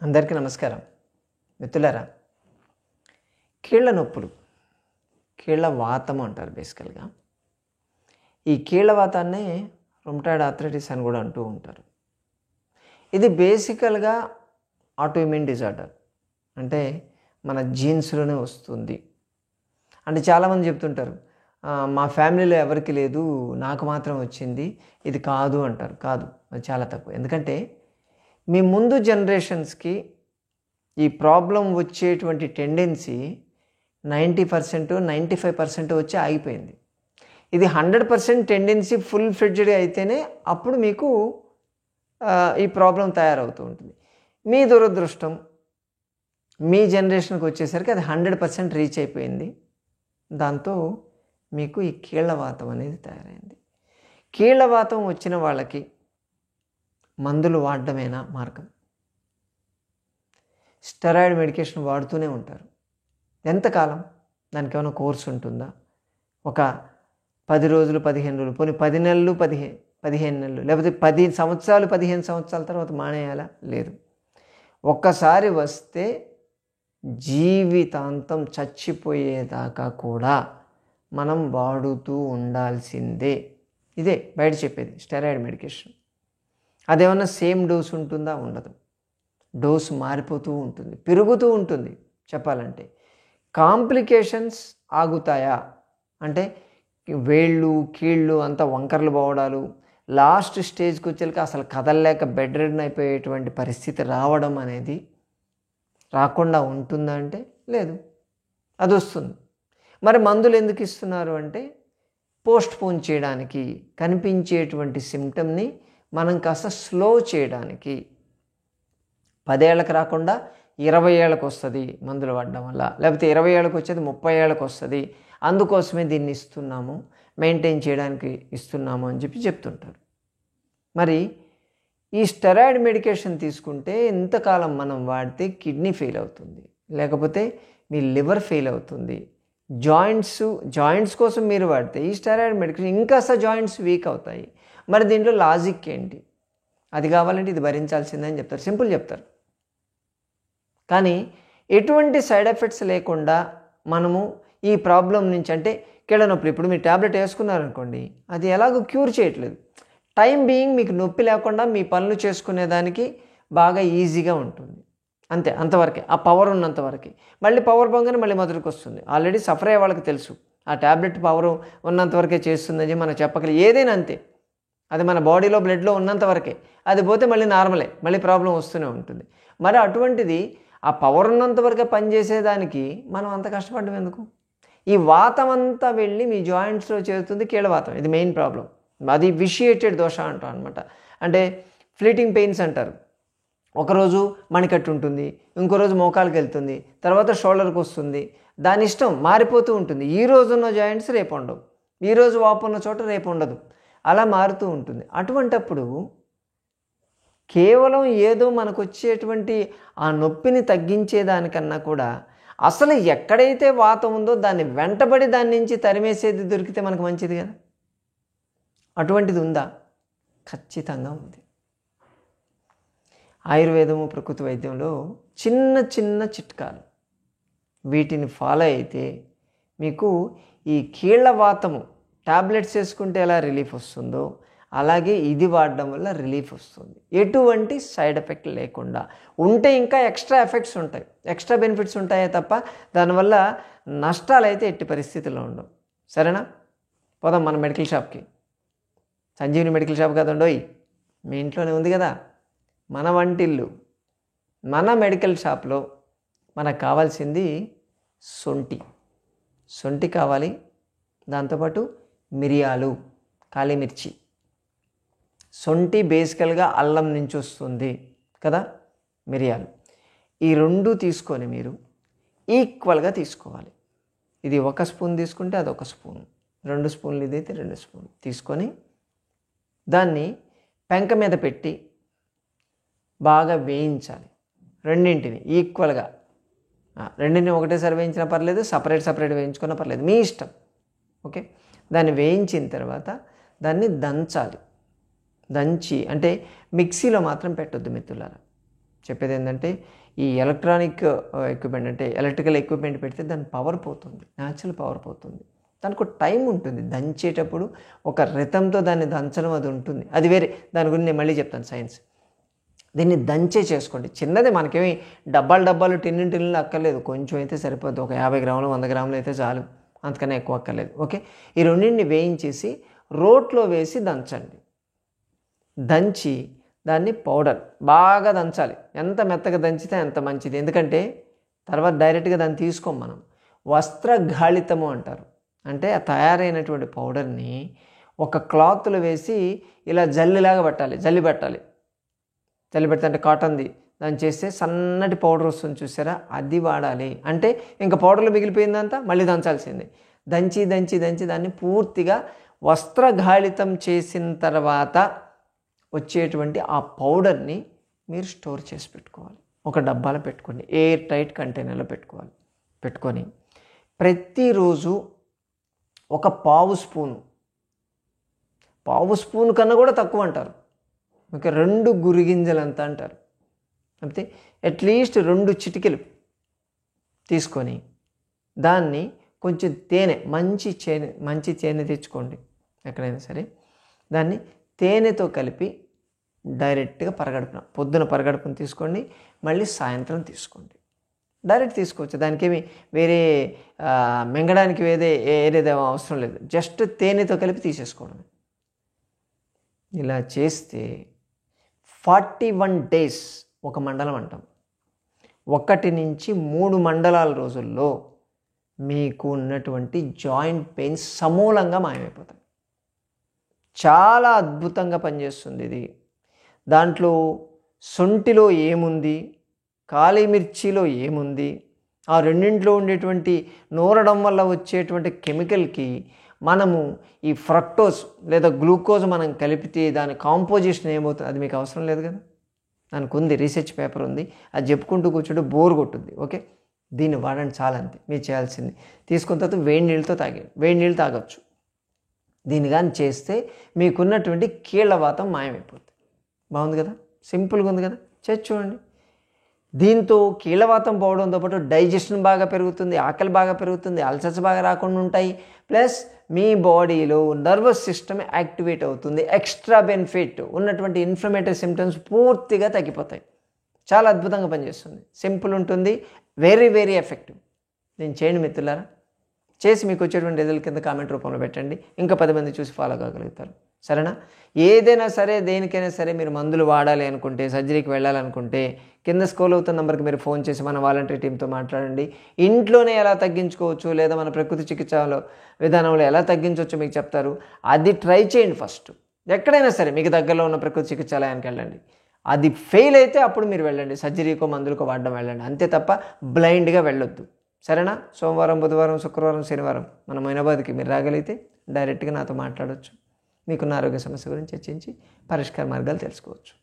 అందరికీ నమస్కారం మిత్రులారా. కీళ్ళ నొప్పులు, కీళ్ళ వాతము అంటారు బేసికల్గా. ఈ కీళ్ళ వాతాన్నే రుమటాయిడ్ ఆర్థరైటిస్ అని కూడా అంటూ ఉంటారు. ఇది బేసికల్గా ఆటోఇమ్యూన్ డిజార్డర్, అంటే మన జీన్స్లోనే వస్తుంది. అంటే చాలామంది చెప్తుంటారు, మా ఫ్యామిలీలో ఎవరికి లేదు, నాకు మాత్రం వచ్చింది, ఇది కాదు అంటారు. కాదు, అది చాలా తప్పు. ఎందుకంటే మీ ముందు జనరేషన్స్కి ఈ ప్రాబ్లం వచ్చేటువంటి టెండెన్సీ 90%, 95% వచ్చి ఆగిపోయింది. ఇది 100% టెండెన్సీ ఫుల్ ఫ్లెడ్జ్డ్గా అయితేనే అప్పుడు మీకు ఈ ప్రాబ్లం తయారవుతూ ఉంటుంది. మీ దురదృష్టం మీ జనరేషన్కి వచ్చేసరికి అది 100% రీచ్ అయిపోయింది. దాంతో మీకు ఈ కీళ్ళవాతం అనేది తయారైంది. కీళ్ళవాతం వచ్చిన వాళ్ళకి మందులు వాడడమేనా మార్గం? స్టెరాయిడ్ మెడికేషన్ వాడుతూనే ఉంటారు. ఎంతకాలం? దానికి ఏమైనా కోర్సు ఉంటుందా? ఒక 10 రోజులు, 15 రోజులు, పోనీ 10 నెలలు, 15 నెలలు, లేకపోతే 10 సంవత్సరాలు, 15 సంవత్సరాల తర్వాత మానేయాలా? లేదు. ఒక్కసారి వస్తే జీవితాంతం చచ్చిపోయేదాకా కూడా మనం వాడుతూ ఉండాల్సిందే. ఇదే బయట చెప్పేది స్టెరాయిడ్ మెడికేషన్. అదేమన్నా సేమ్ డోస్ ఉంటుందా? ఉండదు. డోసు మారిపోతూ ఉంటుంది, పెరుగుతూ ఉంటుంది. చెప్పాలంటే కాంప్లికేషన్స్ ఆగుతాయా అంటే వేళ్ళు, కీళ్ళు అంతా వంకర్లు పోవడాలు, లాస్ట్ స్టేజ్కి వచ్చేసరికి అసలు కదలలేక బెడ్ రెడన్ అయిపోయేటువంటి పరిస్థితి రావడం అనేది రాకుండా ఉంటుందా అంటే లేదు, అది వస్తుంది. మరి మందులు ఎందుకు ఇస్తున్నారు అంటే పోస్ట్ పోన్ చేయడానికి, కనిపించేటువంటి సిమ్టమ్ని మనం కాస్త స్లో చేయడానికి. 10 ఏళ్ళకి రాకుండా 20 ఏళ్ళకి వస్తుంది మందులు వాడడం వల్ల, లేకపోతే 20 ఏళ్ళకి వచ్చేది 30 ఏళ్ళకి వస్తుంది, అందుకోసమే దీన్ని ఇస్తున్నాము, మెయింటైన్ చేయడానికి ఇస్తున్నాము అని చెప్తుంటారు. మరి ఈ స్టెరాయిడ్ మెడికేషన్ తీసుకుంటే ఇంతకాలం మనం వాడితే కిడ్నీ ఫెయిల్ అవుతుంది, లేకపోతే మీ లివర్ ఫెయిల్ అవుతుంది. జాయింట్స్ కోసం మీరు వాడితే ఈ స్టెరాయిడ్ మెడికేషన్ ఇంకాస్త జాయింట్స్ వీక్ అవుతాయి. మరి దీంట్లో లాజిక్ ఏంటి? అది కావాలంటే ఇది భరించాల్సిందని చెప్తారు, సింపుల్ చెప్తారు. కానీ ఎటువంటి సైడ్ ఎఫెక్ట్స్ లేకుండా మనము ఈ ప్రాబ్లం నుంచి, అంటే కీళ్ళ నొప్పులు, ఇప్పుడు మీరు ట్యాబ్లెట్ వేసుకున్నారనుకోండి, అది ఎలాగో క్యూర్ చేయట్లేదు. టైం బీయింగ్ మీకు నొప్పి లేకుండా మీ పనులు చేసుకునేదానికి బాగా ఈజీగా ఉంటుంది, అంతే, అంతవరకే. ఆ పవర్ ఉన్నంతవరకే. మళ్ళీ పవర్ పోగానే మళ్ళీ మొదటికి వస్తుంది. ఆల్రెడీ సఫర్ అయ్యే వాళ్ళకి తెలుసు ఆ ట్యాబ్లెట్ పవర్ ఉన్నంతవరకే చేస్తుందని మనం చెప్పగలి. ఏదైనా అంతే, అది మన బాడీలో బ్లడ్లో ఉన్నంతవరకే. అది పోతే మళ్ళీ నార్మలే, మళ్ళీ ప్రాబ్లం వస్తూనే ఉంటుంది. మరి అటువంటిది ఆ పవర్ ఉన్నంతవరకే పనిచేసేదానికి మనం అంత కష్టపడడం ఎందుకు? ఈ వాతం అంతా వెళ్ళి మీ జాయింట్స్లో చేరుతుంది, కీళ్ళవాతం. ఇది మెయిన్ ప్రాబ్లం. అది విషియేటెడ్ దోష అంటాం అనమాట. అంటే ఫ్లీటింగ్ పెయిన్స్ అంటారు. ఒకరోజు మణికట్టు ఉంటుంది, ఇంకో రోజు మోకాలకు వెళ్తుంది, తర్వాత షోల్డర్కి వస్తుంది. దాని ఇష్టం మారిపోతూ ఉంటుంది. ఈ రోజు ఉన్న జాయింట్స్ రేపు ఉండవు, ఈరోజు వాపు ఉన్న చోట రేపు ఉండదు, అలా మారుతూ ఉంటుంది. అటువంటప్పుడు కేవలం ఏదో మనకు వచ్చేటువంటి ఆ నొప్పిని తగ్గించేదానికన్నా కూడా అసలు ఎక్కడైతే వాతం ఉందో దాన్ని వెంటబడి దాని నుంచి తరిమేసేది దొరికితే మనకు మంచిది కదా. అటువంటిది ఉందా? ఖచ్చితంగా ఉంది. ఆయుర్వేదము, ప్రకృతి వైద్యంలో చిన్న చిన్న చిట్కాలు, వీటిని ఫాలో అయితే మీకు ఈ కీళ్ళవాతము టాబ్లెట్స్ వేసుకుంటే ఎలా రిలీఫ్ వస్తుందో అలాగే ఇది వాడడం వల్ల రిలీఫ్ వస్తుంది, ఎటువంటి సైడ్ ఎఫెక్ట్ లేకుండా. ఉంటే ఇంకా ఎక్స్ట్రా ఎఫెక్ట్స్ ఉంటాయి, ఎక్స్ట్రా బెనిఫిట్స్ ఉంటాయే తప్ప దానివల్ల నష్టాలు అయితే ఎట్టి పరిస్థితుల్లో ఉండవు. సరేనా? పోదాం మన మెడికల్ షాప్కి. సంజీవిని మెడికల్ షాప్ కదండోయ్, మీ ఇంట్లోనే ఉంది కదా. మన వంటిల్లు, మన మెడికల్ షాప్లో మనకు కావాల్సింది సొంటి కావాలి, దాంతోపాటు మిరియాలు, కాళీమిర్చి. సొంటి బేసికల్గా అల్లం నుంచి వస్తుంది కదా, మిరియాలు. ఈ రెండు తీసుకొని మీరు ఈక్వల్గా తీసుకోవాలి. ఇది 1 స్పూన్ తీసుకుంటే అది 1 స్పూన్, 2 స్పూన్లు ఇదైతే 2 స్పూన్లు తీసుకొని దాన్ని పెంక మీద పెట్టి బాగా వేయించాలి. రెండింటిని ఈక్వల్గా, రెండింటిని ఒకటేసారి వేయించినా పర్లేదు, సపరేట్ వేయించుకున్నా పర్లేదు, మీ ఇష్టం. ఓకే, దాన్ని వేయించిన తర్వాత దాన్ని దంచాలి. దంచి, అంటే మిక్సీలో మాత్రం పెట్టొద్దు మిత్రులారా. చెప్పేది ఏంటంటే ఈ ఎలక్ట్రానిక్ ఎక్విప్మెంట్ అంటే ఎలక్ట్రికల్ ఎక్విప్మెంట్ పెడితే దాని పవర్ పోతుంది, న్యాచురల్ పవర్ పోతుంది. దానికి ఒక టైం ఉంటుంది, దంచేటప్పుడు ఒక రితంతో దాన్ని దంచడం అది ఉంటుంది, అది వేరే. దాని గురించి నేను మళ్ళీ చెప్తాను సైన్స్. దీన్ని దంచే చేసుకోండి. చిన్నదే, మనకేమి డబ్బాలు టిన్నులు అక్కర్లేదు, కొంచెం అయితే సరిపోద్ది. ఒక 50 గ్రాములు 100 గ్రాములు అయితే చాలు, అంతకన్నా ఎక్కువ అక్కర్లేదు. ఓకే, ఈ రెండింటిని వేయించేసి రోట్లో వేసి దంచండి. దంచి దాన్ని పౌడర్ బాగా దంచాలి. ఎంత మెత్తగా దంచితే అంత మంచిది. ఎందుకంటే తర్వాత డైరెక్ట్గా దాన్ని తీసుకోం మనం. వస్త్రగాళితము అంటారు. అంటే ఆ తయారైనటువంటి పౌడర్ని ఒక క్లాత్లో వేసి ఇలా జల్లిలాగా పట్టాలి, జల్లి పెడితే అంటే కాటన్ది దాన్ని చేస్తే సన్నటి పౌడర్ వస్తుంది చూసారా, అది వాడాలి. అంటే ఇంకా పౌడర్లో మిగిలిపోయిందంతా మళ్ళీ దంచాల్సిందే. దంచి దాన్ని పూర్తిగా వస్త్రగాళితం చేసిన తర్వాత వచ్చేటువంటి ఆ పౌడర్ని మీరు స్టోర్ చేసి పెట్టుకోవాలి. ఒక డబ్బాలో పెట్టుకోండి, ఎయిర్ టైట్ కంటైనర్లో పెట్టుకొని ప్రతిరోజు ఒక పావు స్పూను కన్నా కూడా తక్కువ అంటారు, ఓకే, 2 గురిగింజలంతా అంటారు. అంటే అట్లీస్ట్ 2 చిటికెలు తీసుకొని దాన్ని కొంచెం తేనె, మంచి తేనె తెచ్చుకోండి ఎక్కడైనా సరే. దాన్ని తేనెతో కలిపి డైరెక్ట్గా పొద్దున పరగడుపున తీసుకోండి, మళ్ళీ సాయంత్రం తీసుకోండి. డైరెక్ట్ తీసుకోవచ్చు, దానికేమి వేరే మింగడానికి ఏదేదో అవసరం లేదు. జస్ట్ తేనెతో కలిపి తీసేసుకోవడం. ఇలా చేస్తే 41 డేస్, ఒక మండలం అంటాం, 1 నుంచి 3 మండలాల రోజుల్లో మీకు ఉన్నటువంటి జాయింట్ పెయిన్స్ సమూలంగా మాయమైపోతాయి. చాలా అద్భుతంగా పనిచేస్తుంది ఇది. దాంట్లో సొంటిలో ఏముంది, కాళీ మిర్చిలో ఏముంది, ఆ రెండింటిలో ఉండేటువంటి నూరడం వల్ల వచ్చేటువంటి కెమికల్కి మనము ఈ ఫ్రక్టోజ్ లేదా గ్లూకోజ్ మనం కలిపితే దాని కాంపోజిషన్ ఏమవుతుంది, అది మీకు అవసరం లేదు కదా. దానికి ఉంది, రీసెర్చ్ పేపర్ ఉంది, అది చెప్పుకుంటూ కూర్చుంటే బోర్ కొట్టుద్ది. ఓకే, దీన్ని వాడండి, చాలా అంతే మీరు చేయాల్సింది. తీసుకున్న తర్వాత వేడి నీళ్ళు తాగొచ్చు. దీన్ని కానీ చేస్తే మీకున్నటువంటి కీళ్ళవాతం మాయమైపోతుంది. బాగుంది కదా, సింపుల్గా ఉంది కదా, చేసి చూడండి. దీంతో కీళ్ళవాతం పోవడంతో పాటు డైజెషన్ బాగా పెరుగుతుంది, ఆకలి బాగా పెరుగుతుంది, అల్సర్స్ బాగా రాకుండా ఉంటాయి. ప్లస్ మీ బాడీలో నర్వస్ సిస్టమ్ యాక్టివేట్ అవుతుంది. ఎక్స్ట్రా బెనిఫిట్ ఉన్నటువంటి ఇన్ఫ్లమేటరీ సిమ్టమ్స్ పూర్తిగా తగ్గిపోతాయి. చాలా అద్భుతంగా పనిచేస్తుంది, సింపుల్ ఉంటుంది, వెరీ వెరీ ఎఫెక్టివ్. నేను చేయండి మిత్రులారా. చేసి మీకు వచ్చేటువంటి రిజల్ట్ కింద కామెంట్ రూపంలో పెట్టండి, ఇంకా 10 మంది చూసి ఫాలో కాగలుగుతారు. సరేనా? ఏదైనా సరే, దేనికైనా సరే మీరు మందులు వాడాలి అనుకుంటే, సర్జరీకి వెళ్ళాలనుకుంటే కింద స్క్రోల్ అవుతున్న నెంబర్కి మీరు ఫోన్ చేసి మన వాలంటరీ టీంతో మాట్లాడండి. ఇంట్లోనే ఎలా తగ్గించుకోవచ్చు లేదా మన ప్రకృతి చికిత్సలో విధానంలో ఎలా తగ్గించవచ్చో మీకు చెప్తారు. అది ట్రై చేయండి ఫస్ట్. ఎక్కడైనా సరే మీకు దగ్గరలో ఉన్న ప్రకృతి చికిత్సాలయానికి వెళ్ళండి. అది ఫెయిల్ అయితే అప్పుడు మీరు వెళ్ళండి, సర్జరీకో మందులకో వాడడం వెళ్ళండి, అంతే తప్ప బ్లైండ్గా వెళ్ళొద్దు. సరేనా? సోమవారం, బుధవారం, శుక్రవారం, శనివారం మన మైనాబాద్కి మీరు రాగలిగితే డైరెక్ట్గా నాతో మాట్లాడవచ్చు. మీకున్న ఆరోగ్య సమస్య గురించి చర్చించి పరిష్కార మార్గాలు తెలుసుకోవచ్చు.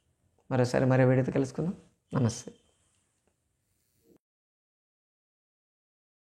మరోసారి మరో వీడియోతో కలుసుకుందాం. నమస్తే.